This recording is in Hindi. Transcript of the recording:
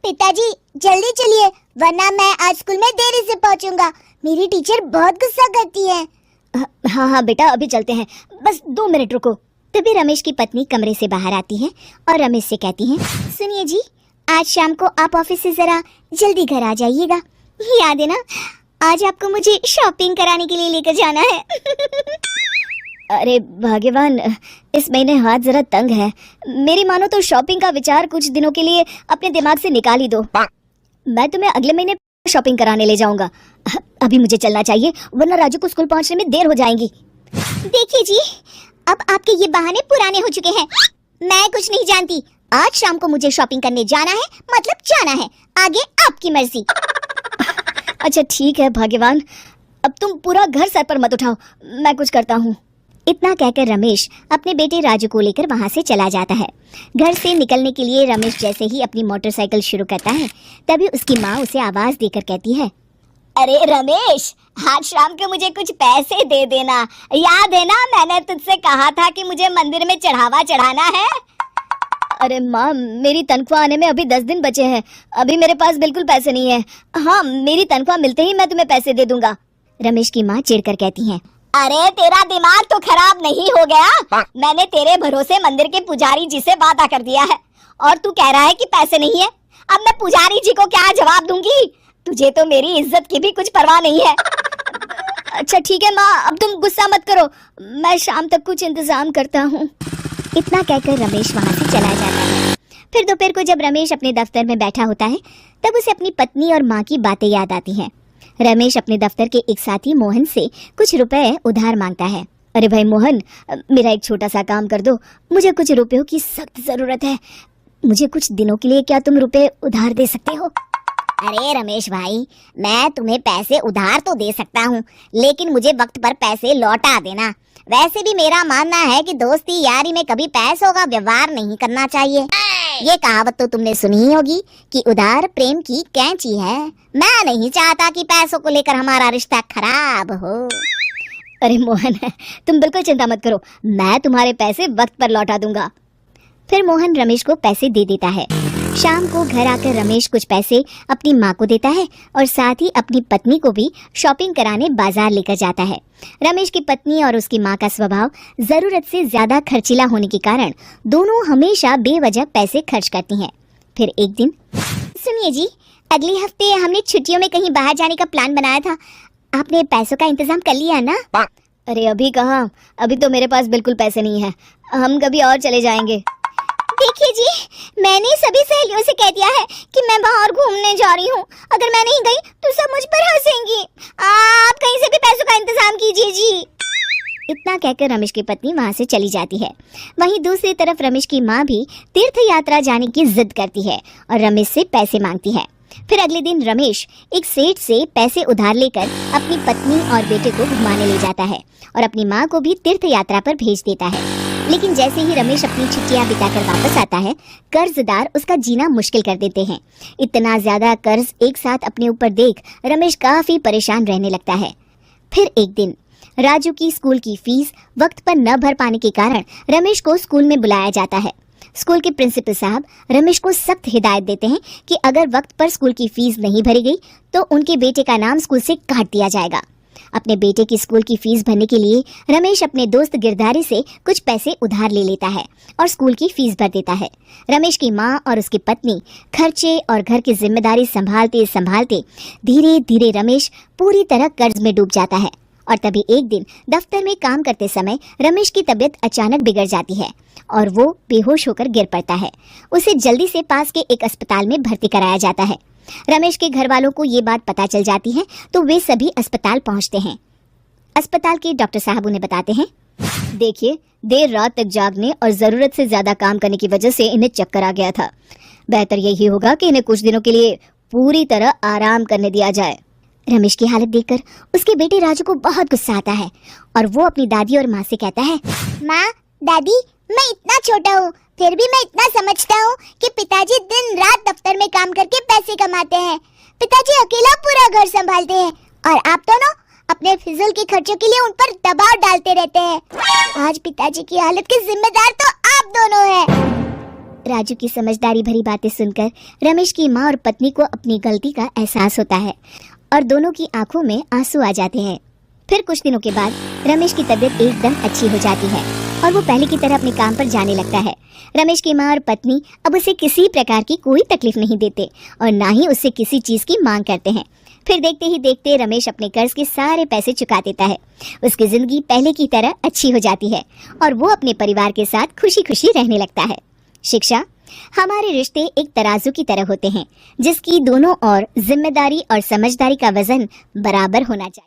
पिताजी जल्दी चलिए, वरना मैं आज स्कूल में देरी से पहुंचूंगा। मेरी टीचर बहुत गुस्सा करती है। हाँ हाँ बेटा, अभी चलते हैं, बस 2 मिनट रुको। तभी रमेश की पत्नी कमरे से बाहर आती है और रमेश से कहती है, सुनिए जी, आज शाम को आप ऑफिस से जरा जल्दी घर आ जाइएगा। याद है ना, आज आपको मुझे शॉपिंग कराने के लिए लेकर जाना है। अरे भाग्यवान, इस महीने हाथ जरा तंग है। मेरी मानो तो शॉपिंग का विचार कुछ दिनों के लिए अपने दिमाग से निकाल ही दो। मैं तुम्हें अगले महीने शॉपिंग कराने ले जाऊंगा। अभी मुझे चलना चाहिए, वरना राजू को स्कूल पहुंचने में देर हो जाएगी। देखिए जी, अब आपके ये बहाने पुराने हो चुके हैं। मैं कुछ नहीं जानती। आज शाम को मुझे शॉपिंग करने जाना है, मतलब जाना है। आगे आपकी मर्जी। अच्छा ठीक है भाग्यवान, अब तुम पूरा घर सर पर मत उठाओ, मैं कुछ करता हूँ। इतना कहकर रमेश अपने बेटे राजू को लेकर वहां से चला जाता है। घर से निकलने के लिए रमेश जैसे ही अपनी मोटरसाइकिल शुरू करता है, तभी उसकी माँ उसे आवाज देकर कहती है, अरे रमेश, आज शाम को मुझे कुछ पैसे दे देना। याद है ना, मैंने तुझसे कहा था कि मुझे मंदिर में चढ़ावा चढ़ाना है। अरे माँ, मेरी तनख्वाह आने में अभी 10 दिन बचे हैं, अभी मेरे पास बिल्कुल पैसे नहीं है। हाँ, मेरी तनख्वाह मिलते ही मैं तुम्हें पैसे दे दूंगा। रमेश की माँ चिढ़कर कहती है, अरे तेरा दिमाग तो खराब नहीं हो गया? मैंने तेरे भरोसे मंदिर के पुजारी जी से वादा कर दिया है और तू कह रहा है कि पैसे नहीं है। अब मैं पुजारी जी को क्या जवाब दूंगी? तुझे तो मेरी इज्जत की भी कुछ परवाह नहीं है। अच्छा ठीक है माँ, अब तुम गुस्सा मत करो, मैं शाम तक कुछ इंतजाम करता हूँ। इतना कहकर रमेश वहाँ से चला जाता है। फिर दोपहर को जब रमेश अपने दफ्तर में बैठा होता है, तब उसे अपनी पत्नी और माँ की बातें याद आती हैं। रमेश अपने दफ्तर के एक साथी मोहन से कुछ रुपए उधार मांगता है। अरे भाई मोहन, मेरा एक छोटा सा काम कर दो, मुझे कुछ रुपयों की सख्त जरूरत है। मुझे कुछ दिनों के लिए क्या तुम रुपए उधार दे सकते हो? अरे रमेश भाई, मैं तुम्हें पैसे उधार तो दे सकता हूँ, लेकिन मुझे वक्त पर पैसे लौटा देना। वैसे भी मेरा मानना है कि दोस्ती यारी में कभी पैसों का व्यवहार नहीं करना चाहिए। ये कहावत तो तुमने सुनी ही होगी कि उधार प्रेम की कैंची है। मैं नहीं चाहता कि पैसों को लेकर हमारा रिश्ता खराब हो। अरे मोहन, तुम बिल्कुल चिंता मत करो, मैं तुम्हारे पैसे वक्त पर लौटा दूंगा। फिर मोहन रमेश को पैसे दे देता है। शाम को घर आकर रमेश कुछ पैसे अपनी माँ को देता है और साथ ही अपनी पत्नी को भी शॉपिंग कराने बाजार लेकर जाता है। रमेश की पत्नी और उसकी माँ का स्वभाव जरूरत से ज्यादा खर्चीला होने के कारण दोनों हमेशा बेवजह पैसे खर्च करती हैं। फिर एक दिन, सुनिए जी, अगले हफ्ते हमने छुट्टियों में कहीं बाहर जाने का प्लान बनाया था। आपने पैसों का इंतजाम कर लिया ना? अरे अभी कहाँ, अभी तो मेरे पास बिल्कुल पैसे नहीं है, हम कभी और चले जाएंगे। देखिए जी, मैंने सभी सहेलियों से कह दिया है कि मैं बाहर घूमने जा रही हूँ। अगर मैं नहीं गई तो सब मुझ पर हंसेंगी। आप कहीं से भी पैसों का इंतजाम कीजिए जी। इतना कहकर रमेश की पत्नी वहाँ से चली जाती है। वहीं दूसरी तरफ रमेश की माँ भी तीर्थ यात्रा जाने की जिद करती है और रमेश से पैसे मांगती है। फिर अगले दिन रमेश एक सेठ से पैसे उधार लेकर अपनी पत्नी और बेटे को घुमाने ले जाता है और अपनी माँ को भी तीर्थ यात्रा पर भेज देता है। लेकिन जैसे ही रमेश अपनी छुट्टियां बिताकर वापस आता है, कर्जदार उसका जीना मुश्किल कर देते हैं। इतना ज्यादा कर्ज एक साथ अपने ऊपर देख रमेश काफी परेशान रहने लगता है। फिर एक दिन राजू की स्कूल की फीस वक्त पर न भर पाने के कारण रमेश को स्कूल में बुलाया जाता है। स्कूल के प्रिंसिपल साहब रमेश को सख्त हिदायत देते हैं कि अगर वक्त पर स्कूल की फीस नहीं भरी गई तो उनके बेटे का नाम स्कूल से काट दिया जाएगा। अपने बेटे की स्कूल की फीस भरने के लिए रमेश अपने दोस्त गिरधारी से कुछ पैसे उधार ले लेता है और स्कूल की फीस भर देता है। रमेश की माँ और उसकी पत्नी खर्चे और घर की जिम्मेदारी संभालते संभालते धीरे धीरे रमेश पूरी तरह कर्ज में डूब जाता है। और तभी एक दिन दफ्तर में काम करते समय रमेश की तबीयत अचानक बिगड़ जाती है और वो बेहोश होकर गिर पड़ता है। उसे जल्दी से पास के एक अस्पताल में भर्ती कराया जाता है। रमेश के घर वालों को ये बात पता चल जाती है तो वे सभी अस्पताल पहुंचते हैं। अस्पताल के डॉक्टर साहब उन्हें बताते हैं, देखिए, देर रात तक जागने और जरूरत से ज्यादा काम करने की वजह से इन्हें चक्कर आ गया था। बेहतर यही होगा कि इन्हें कुछ दिनों के लिए पूरी तरह आराम करने दिया जाए। रमेश की हालत देखकर उसके बेटे राजू को बहुत गुस्सा आता है और वो अपनी दादी और माँ से कहता है, माँ, दादी, मैं इतना छोटा हूँ फिर भी मैं इतना समझता हूँ कि पिताजी दिन रात दफ्तर में काम करके पैसे कमाते हैं। पिताजी अकेला पूरा घर संभालते हैं और आप दोनों अपने फिजूल के खर्चों के लिए उन पर दबाव डालते रहते हैं। आज पिताजी की हालत के जिम्मेदार तो आप दोनों हैं। राजू की समझदारी भरी बातें सुनकर रमेश की माँ और पत्नी को अपनी गलती का एहसास होता है और दोनों की आंखों में आंसू आ जाते हैं। फिर कुछ दिनों के बाद रमेश की तबीयत एकदम अच्छी हो जाती है और वो पहले की तरह अपने काम पर जाने लगता है। रमेश की माँ और पत्नी अब उसे किसी प्रकार की कोई तकलीफ नहीं देते और ना ही उससे किसी चीज की मांग करते हैं। फिर देखते ही देखते रमेश अपने कर्ज के सारे पैसे चुका देता है। उसकी जिंदगी पहले की तरह अच्छी हो जाती है और वो अपने परिवार के साथ खुशी खुशी रहने लगता है। शिक्षा, हमारे रिश्ते एक तराजू की तरह होते हैं जिसकी दोनों ओर जिम्मेदारी और समझदारी का वजन बराबर होना चाहिए।